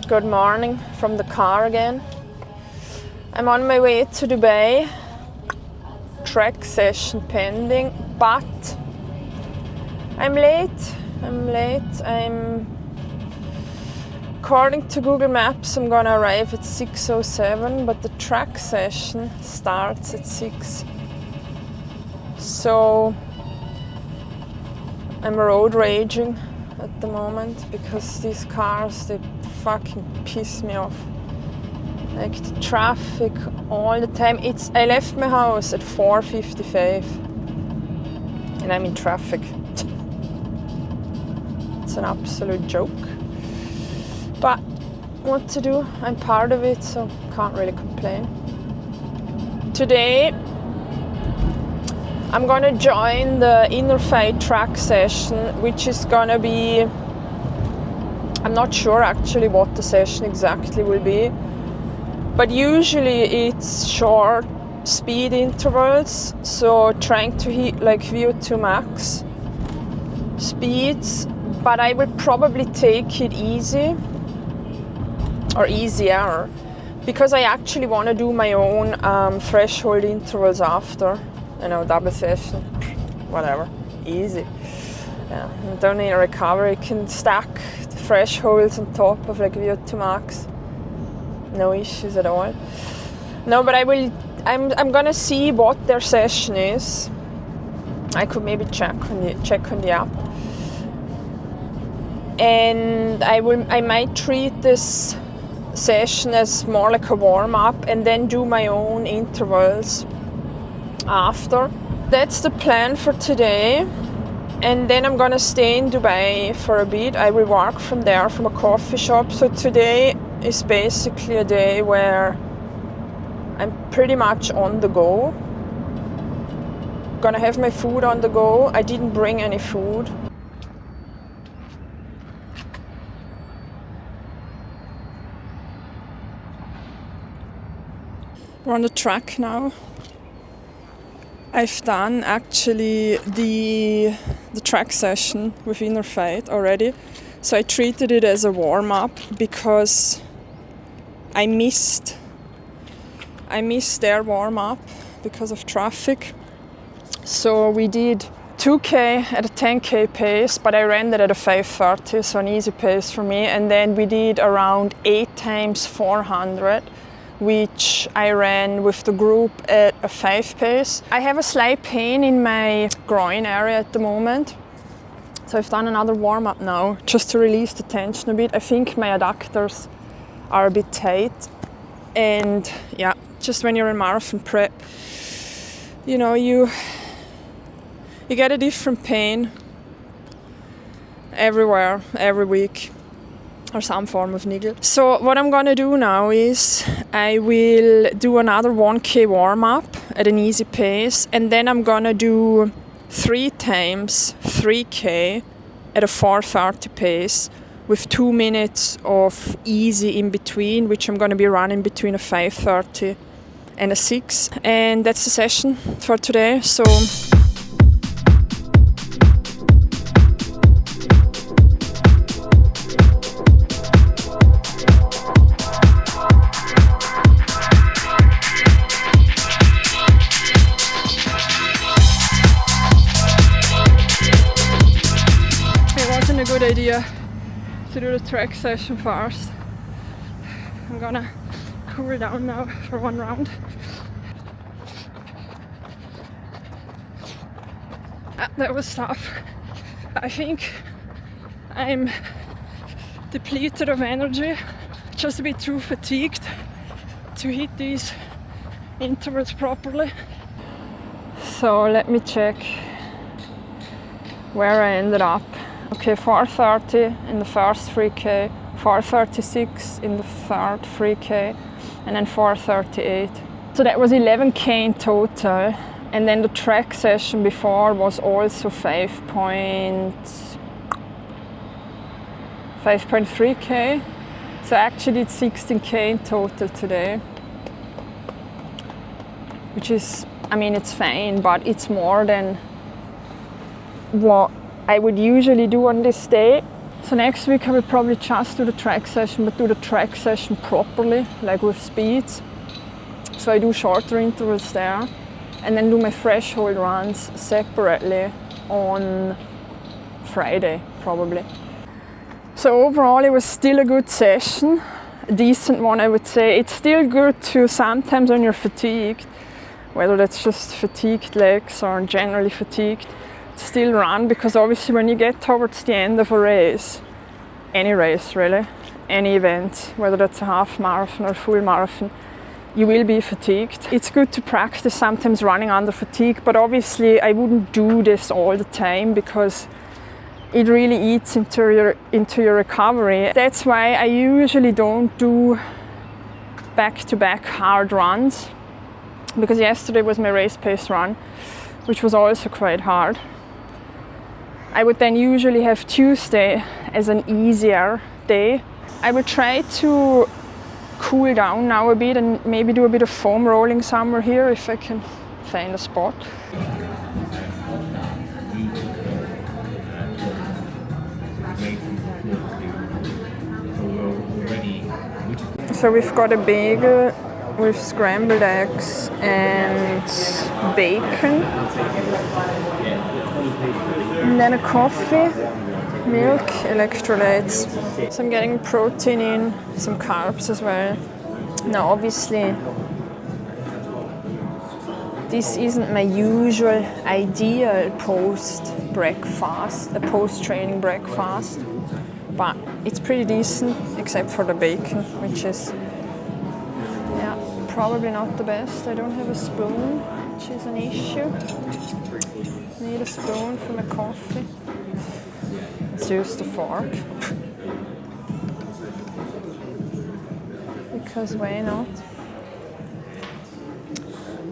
Good morning from the car again. I'm on my way to Dubai. Track session pending, but I'm late. According to Google Maps, I'm gonna arrive at 6:07, but the track session starts at 6. So I'm road raging at the moment because these cars, they fucking piss me off. Like the traffic all the time. I left my house at 4:55 and I'm in traffic. It's an absolute joke. But what to do? I'm part of it, so can't really complain. Today I'm gonna join the inner fight track session, which is gonna be, I'm not sure actually what the session exactly will be, but usually it's short speed intervals, so trying to hit like VO2 max speeds, but I will probably take it easy or easier because I actually want to do my own threshold intervals after, double session, whatever, easy. Yeah, I don't need a recovery. I can stack the thresholds on top of like VO2 max. No issues at all. No, but I'm gonna see what their session is. I could maybe check on the app. And I might treat this session as more like a warm-up and then do my own intervals after. That's the plan for today. And then I'm gonna stay in Dubai for a bit. I will work from there from a coffee shop. So today is basically a day where I'm pretty much on the go. Gonna have my food on the go. I didn't bring any food. We're on the track now. I've done actually the track session with Inner Fight already. So I treated it as a warm-up because I missed their warm-up because of traffic. So we did 2K at a 10K pace, but I ran it at a 5:30, so an easy pace for me. And then we did around 8 times 400, which I ran with the group at a 5 pace. I have a slight pain in my groin area at the moment. So I've done another warm-up now, just to release the tension a bit. I think my adductors are a bit tight. And yeah, just when you're in marathon prep, you get a different pain everywhere, every week, or some form of niggle. So what I'm gonna do now is I will do another 1K warm-up at an easy pace, and then I'm gonna do 3 times 3K at a 4:30 pace with 2 minutes of easy in between, which I'm gonna be running between a 5:30 and a 6. And that's the session for today. So a good idea to do the track session first. I'm gonna cool down now for one round. That was tough. I think I'm depleted of energy, just a bit too fatigued to hit these intervals properly. So let me check where I ended up. Okay, 4:30 in the first 3K, 4:36 in the third 3K, and then 4:38. So that was 11K in total. And then the track session before was also 5.3K. So I actually did 16K in total today. Which is, it's fine, but it's more than what I would usually do on this day. So next week I will probably just do the track session, but do the track session properly, like with speeds. So I do shorter intervals there, and then do my threshold runs separately on Friday, probably. So overall it was still a good session, a decent one I would say. It's still good to sometimes when you're fatigued, whether that's just fatigued legs or generally fatigued, still run, because obviously when you get towards the end of a race, any race really, any event, whether that's a half marathon or full marathon, you will be fatigued. It's good to practice sometimes running under fatigue, but obviously I wouldn't do this all the time because it really eats into your recovery. That's why I usually don't do back-to-back hard runs, because yesterday was my race pace run, which was also quite hard. I would then usually have Tuesday as an easier day. I would try to cool down now a bit and maybe do a bit of foam rolling somewhere here if I can find a spot. So we've got a bagel with scrambled eggs and bacon, and then a coffee, milk, electrolytes. So I'm getting protein in, some carbs as well. Now obviously this isn't my usual ideal post-breakfast, a post-training breakfast, but it's pretty decent except for the bacon, which is probably not the best. I don't have a spoon, which is an issue. Need a spoon for my coffee. Let's use the fork. Because why not?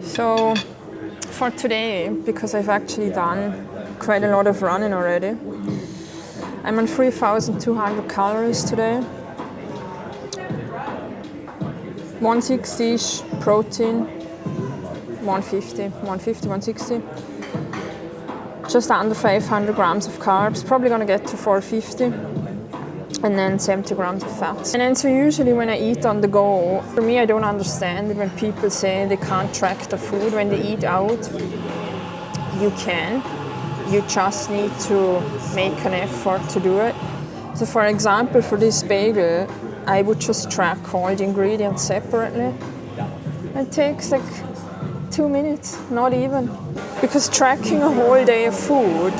So for today, because I've actually done quite a lot of running already, I'm on 3,200 calories today. 160-ish protein, 160. Just under 500 grams of carbs, probably gonna get to 450, and then 70 grams of fats. And then so usually when I eat on the go, for me I don't understand it when people say they can't track the food. When they eat out, you can. You just need to make an effort to do it. So for example, for this bagel, I would just track all the ingredients separately. It takes like 2 minutes, not even. Because tracking a whole day of food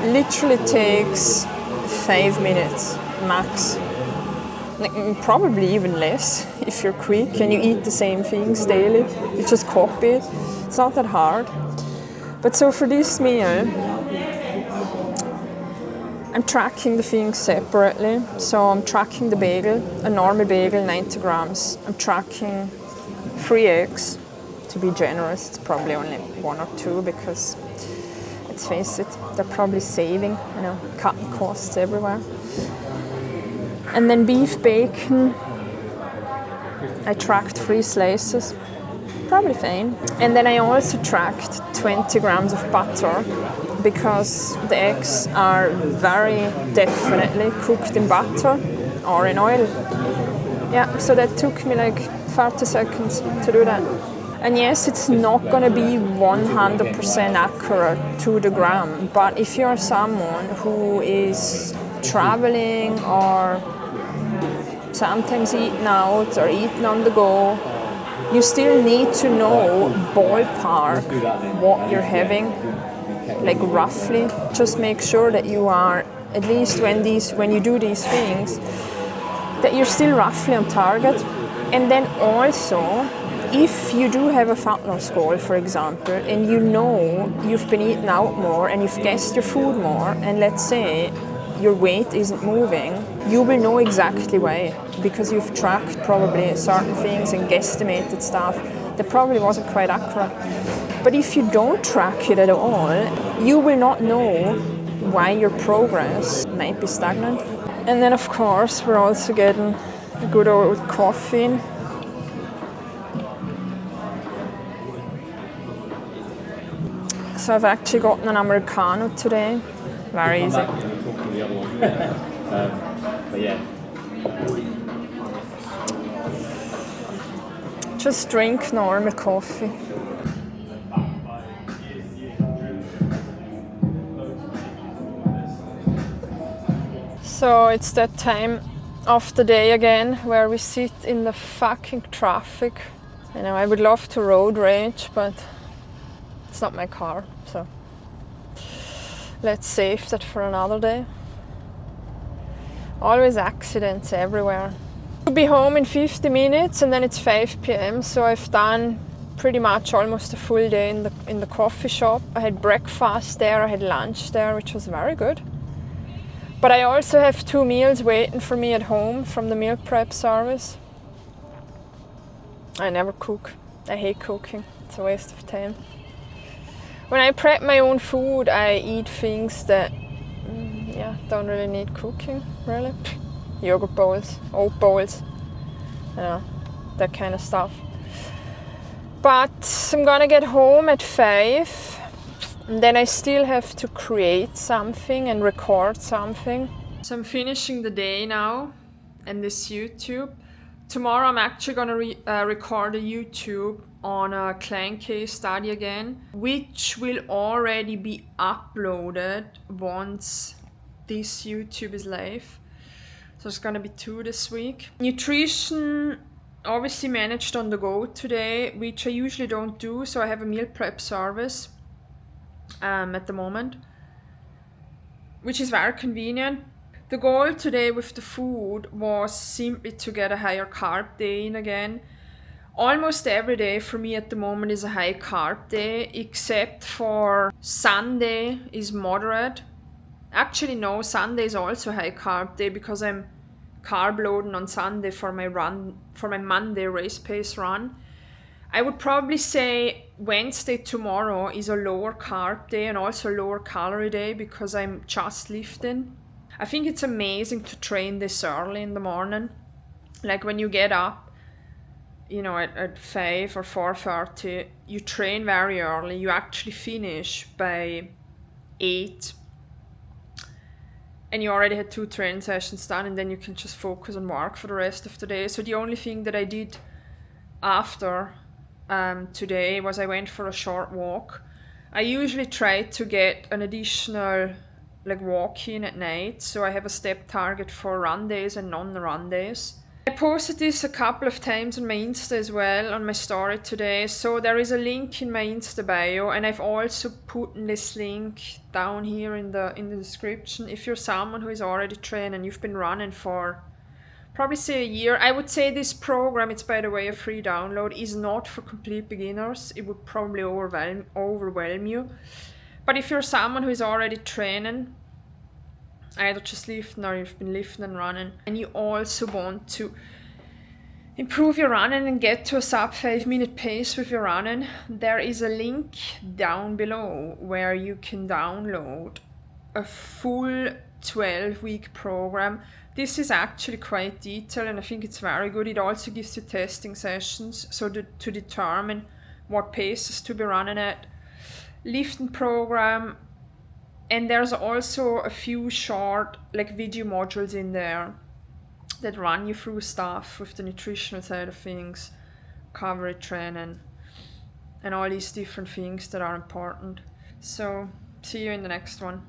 literally takes 5 minutes max. Like, probably even less if you're quick and you eat the same things daily. You just copy it. It's not that hard. But so for this meal, I'm tracking the things separately. So I'm tracking the bagel, a normal bagel, 90 grams. I'm tracking 3 eggs. To be generous, it's probably only 1 or 2 because, let's face it, they're probably saving, cutting costs everywhere. And then beef bacon, I tracked 3 slices, probably fine. And then I also tracked 20 grams of butter, because the eggs are very definitely cooked in butter or in oil. Yeah, so that took me like 30 seconds to do that. And yes, it's not going to be 100% accurate to the gram, but if you're someone who is traveling or sometimes eating out or eating on the go, you still need to know ballpark what you're having, like roughly. Just make sure that you are, at least when you do these things, that you're still roughly on target. And then also, if you do have a fat loss goal, for example, and you know you've been eating out more and you've guessed your food more, and let's say your weight isn't moving, you will know exactly why, because you've tracked probably certain things and guesstimated stuff that probably wasn't quite accurate. But if you don't track it at all, you will not know why your progress might be stagnant. And then of course we're also getting a good old coffee in. So I've actually gotten an Americano today. Very easy. But yeah. Just drink normal coffee. So it's that time of the day again where we sit in the fucking traffic. You know, I would love to road rage, but it's not my car, so let's save that for another day. Always accidents everywhere. I'll be home in 50 minutes and then it's 5 p.m. So I've done pretty much almost a full day in the coffee shop. I had breakfast there, I had lunch there, which was very good. But I also have 2 meals waiting for me at home from the meal prep service. I never cook. I hate cooking. It's a waste of time. When I prep my own food, I eat things that don't really need cooking, really. Yogurt bowls, oat bowls, you know, that kind of stuff. But I'm gonna get home at 5. And then I still have to create something and record something. So I'm finishing the day now and this YouTube. Tomorrow I'm actually gonna record a YouTube on a client case study again, which will already be uploaded once this YouTube is live. So it's gonna be 2 this week. Nutrition, obviously managed on the go today, which I usually don't do. So I have a meal prep service at the moment, which is very convenient. The goal today with the food was simply to get a higher carb day in again. Almost every day for me at the moment is a high carb day, except for Sunday is moderate. Actually no, Sunday is also a high carb day because I'm carb loading on Sunday for my Monday race pace run. I would probably say Wednesday tomorrow is a lower carb day and also a lower calorie day because I'm just lifting. I think it's amazing to train this early in the morning. Like when you get up, you know, at 5 or 4:30, you train very early. You actually finish by 8. And you already had 2 training sessions done, and then you can just focus on work for the rest of the day. So the only thing that I did after today was I went for a short walk. I usually try to get an additional walk in at night, so I have a step target for run days and non-run days. I posted this a couple of times on my Insta as well, on my story today, so there is a link in my Insta bio, and I've also put this link down here in the description. If you're someone who is already trained and you've been running for probably say a year, I would say this program, it's by the way a free download, is not for complete beginners. It would probably overwhelm you. But if you're someone who is already training, either just lifting or you've been lifting and running, and you also want to improve your running and get to a sub 5-minute pace with your running, there is a link down below where you can download a full 12-week program. This is actually quite detailed and I think it's very good. It also gives you testing sessions so to determine what paces to be running at, lifting program, and there's also a few short video modules in there that run you through stuff with the nutritional side of things, recovery training, and all these different things that are important. So see you in the next one.